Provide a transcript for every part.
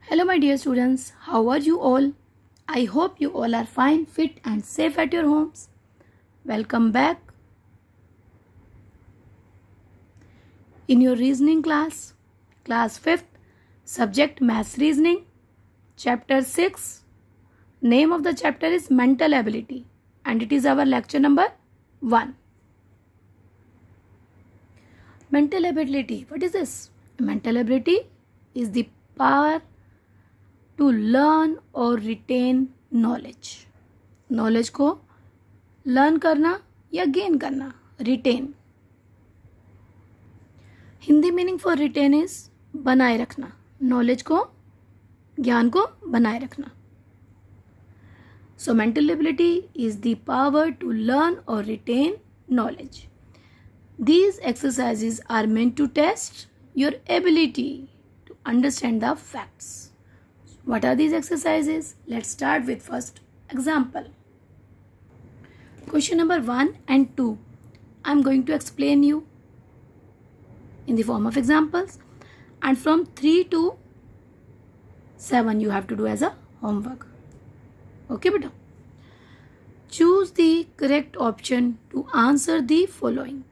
Hello my dear students, how are you all? I hope you all are fine, fit and safe at your homes. Welcome back in your reasoning class 5th, subject maths reasoning, chapter 6. Name of the chapter is mental ability and it is our lecture number 1. Mental ability, what is this? Mental ability is the power to learn or retain knowledge. Knowledge को learn करना या gain करना, retain. Hindi meaning for retain is बनाए रखना, knowledge को, ज्ञान को बनाए रखना. So mental ability is the power to learn और retain knowledge. These exercises are meant to test your ability to understand the facts. What are these exercises? Let's start with first example. Question number 1 and 2. I am going to explain you in the form of examples, and from 3 to 7 you have to do as a homework. Okay, beta? Choose the correct option to answer the following.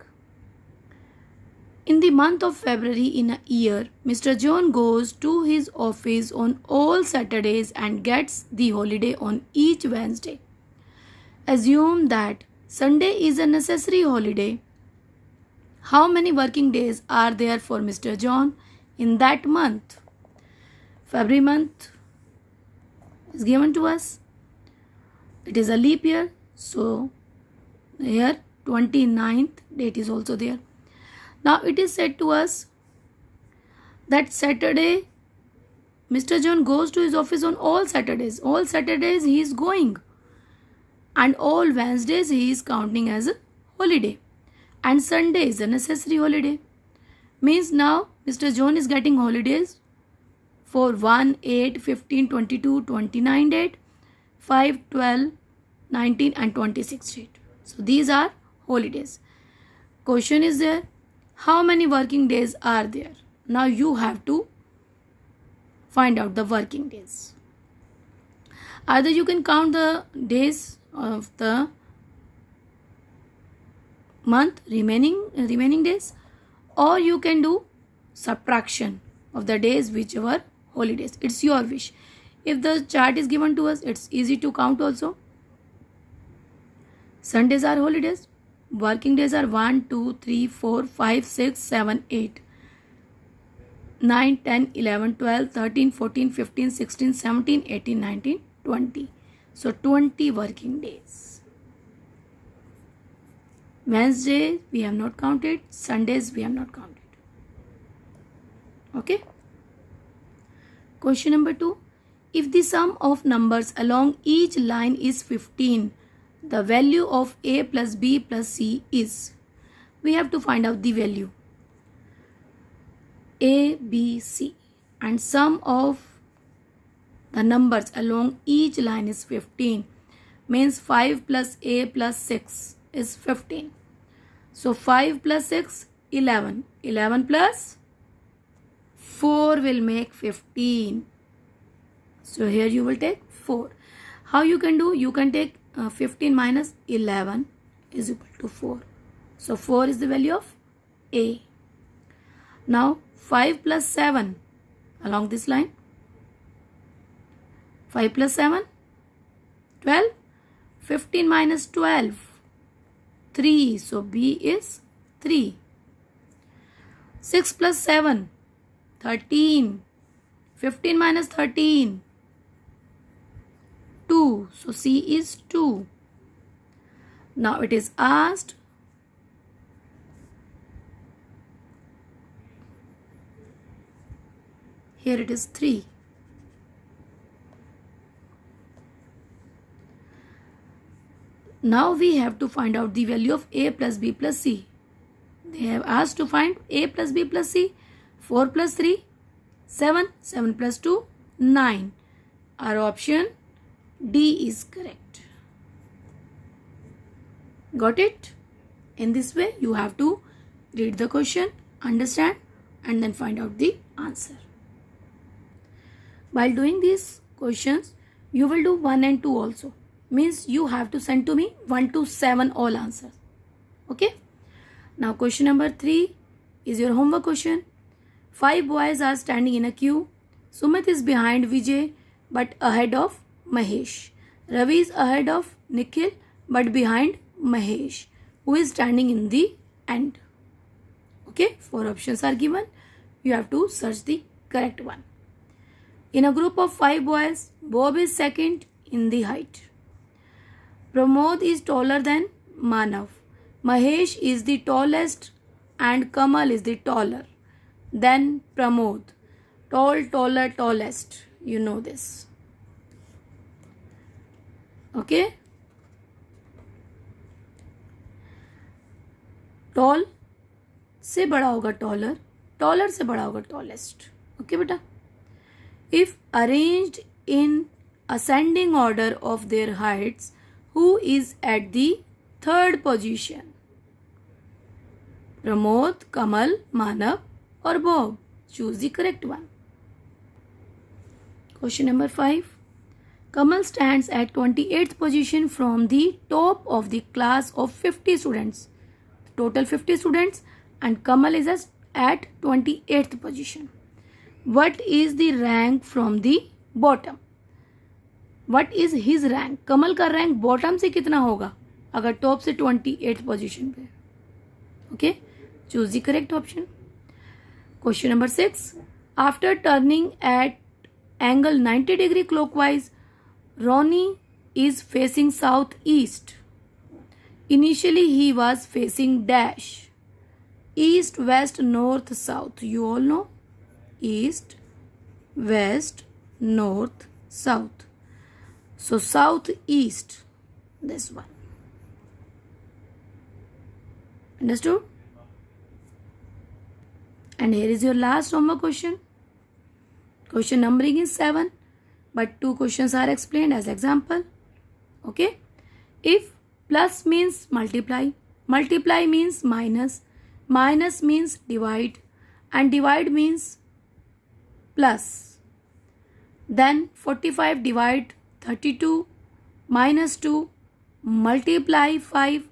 In the month of February in a year, Mr. John goes to his office on all Saturdays and gets the holiday on each Wednesday. Assume that Sunday is a necessary holiday. How many working days are there for Mr. John in that month? February month is given to us. It is a leap year, so here 29th date is also there. Now it is said to us that Saturday Mr. John goes to his office on all Saturdays. All Saturdays he is going, and all Wednesdays he is counting as a holiday, and Sunday is a necessary holiday. Means now Mr. John is getting holidays for 1, 8, 15, 22, 29 date, 5, 12, 19 and 26 date. So these are holidays. Question is there, how many working days are there? Now you have to find out the working days. Either you can count the days of the month, remaining days, or you can do subtraction of the days which were holidays. It's your wish. If the chart is given to us, it's easy to count also. Sundays are holidays. Working days are 1, 2, 3, 4, 5, 6, 7, 8, 9, 10, 11, 12, 13, 14, 15, 16, 17, 18, 19, 20. So 20 working days. Wednesday we have not counted. Sundays we have not counted. Okay. Question number 2. If the sum of numbers along each line is 15, the value of a plus b plus c is. We have to find out the value a, b, c, and sum of the numbers along each line is 15. Means 5 plus a plus 6 is 15. So 5 plus 6, 11. 11 plus 4 will make 15. So here you will take 4. How you can do? You can take 15 minus 11 is equal to 4. So 4 is the value of A. Now 5 plus 7 along this line. 5 plus 7, 12. 15 minus 12, 3. So B is 3. 6 plus 7, 13. 15 minus 13, 2. So C is 2. Now it is asked here it is 3. Now we have to find out the value of a plus b plus c. They have asked to find a plus b plus c. 4 plus 3, 7. 7 plus 2, 9. Our option D is correct. Got it? In this way, you have to read the question, understand, and then find out the answer. While doing these questions, you will do 1 and 2 also. Means you have to send to me 1 to 7 all answers. Okay. Now question number 3 is your homework question. 5 boys are standing in a queue. Sumit is behind Vijay but ahead of Mahesh. Ravi is ahead of Nikhil but behind Mahesh, who is standing in the end. Okay, 4 options are given. You have to search the correct one. In a group of 5 boys, Bob is second in the height. Pramod is taller than Manav. Mahesh is the tallest and Kamal is the taller. Then Pramod. Tall, taller, tallest. You know this. Okay. Tall से बड़ा होगा taller. Taller से बड़ा होगा tallest. Okay बेटा. If arranged in ascending order of their heights, who is at the third position? Pramod, Kamal, Manav or Bob? Choose the correct one. Question number 5. Kamal stands at 28th position from the top of the class of 50 students. Total 50 students and Kamal is at 28th position. What is the rank from the bottom? What is his rank? कमल का rank bottom से कितना होगा अगर top से 28th position पे? Okay, choose the correct option. Question number 6. After turning at angle 90 degree clockwise, Ronnie is facing southeast. Initially he was facing dash. East, west, north, south. You all know. East, west, north, south. So southeast. This one. Understood? And here is your last homework question. Question numbering is 7. But 2 questions are explained as example. Okay. If plus means multiply, multiply means minus, minus means divide, and divide means plus. Then 45 divide 32 minus 2 multiply 5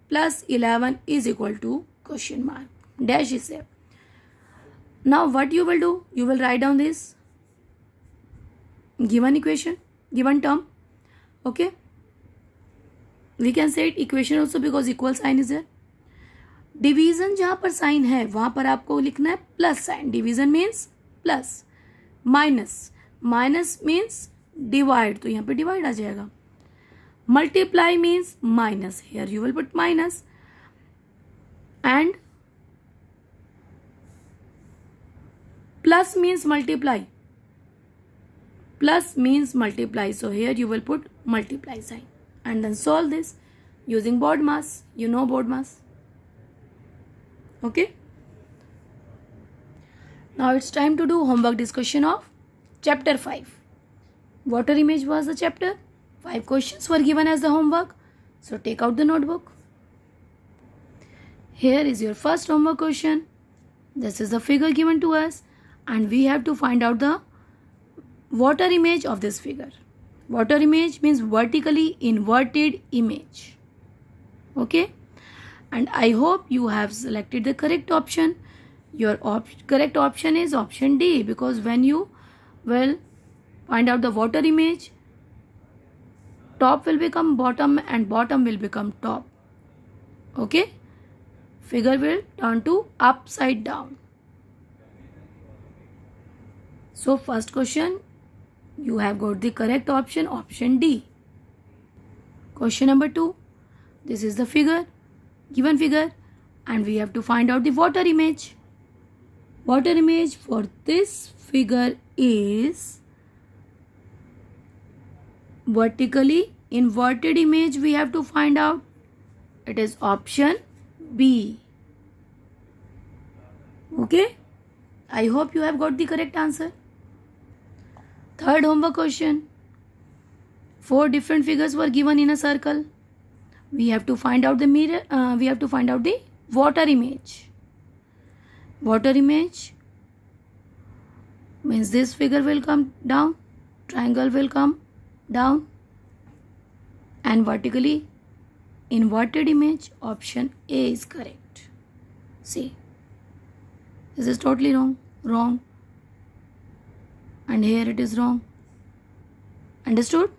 plus 11 is equal to question mark. Dash is there. Now what you will do? You will write down this given equation, given term. Okay. We can say it equation also because equal sign is there. Division जहां पर sign है वहां पर आपको लिखना है plus sign. Division means plus. Minus, minus means divide, तो यहाँ पे डिवाइड आ जाएगा. Multiply means minus, here you will put minus. And plus means multiply, plus means multiply, so here you will put multiply sign and then solve this using board mass. You know board mass. Okay, now it's time to do homework discussion of chapter 5. Water image was the chapter. 5 questions were given as the homework, so take out the notebook. Here is your first homework question. This is the figure given to us and we have to find out the water image of this figure. Water image means vertically inverted image. Okay, and I hope you have selected the correct option. Your correct option is option D, because when you will find out the water image, top will become bottom and bottom will become top. Okay, figure will turn to upside down. So first question, you have got the correct option, option D. Question number 2. This is the figure, given figure, and we have to find out the water image. Water image for this figure is vertically inverted image. We have to find out. It is option B. Okay, I hope you have got the correct answer. Third homework question. 4 different figures were given in a circle. We have to find out the mirror. We have to find out the water image. Water image means this figure will come down, triangle will come down, and vertically inverted image, option A is correct. See, this is totally wrong, and here it is wrong. Understood?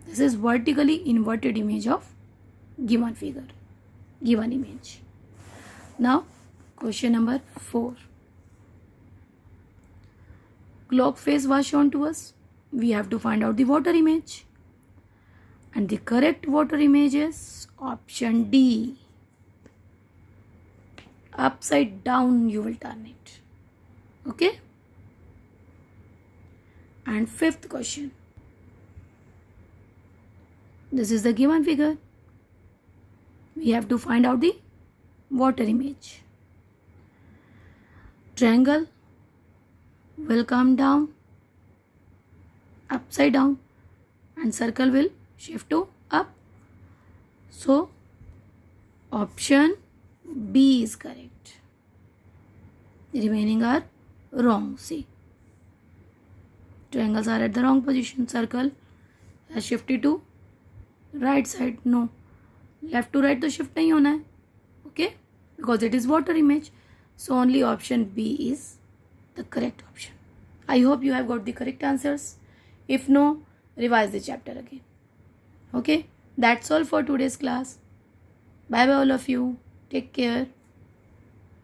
This is vertically inverted image of given figure, given image. Now, question number 4. Clock face was shown to us. We have to find out the water image. And the correct water image is option D. Upside down you will turn it. Okay? And 5th question. This is the given figure. We have to find out the water image. Triangle will come down, upside down, and circle will shift to up. So, option B is correct. The remaining are wrong. See, triangles are at the wrong position. Circle has shifted to right side. No, left to right तो shift नहीं होना है. Okay, because it is water image. So only option B is the correct option. I hope you have got the correct answers. If no, revise the chapter again. Okay, that's all for today's class. Bye bye all of you. Take care.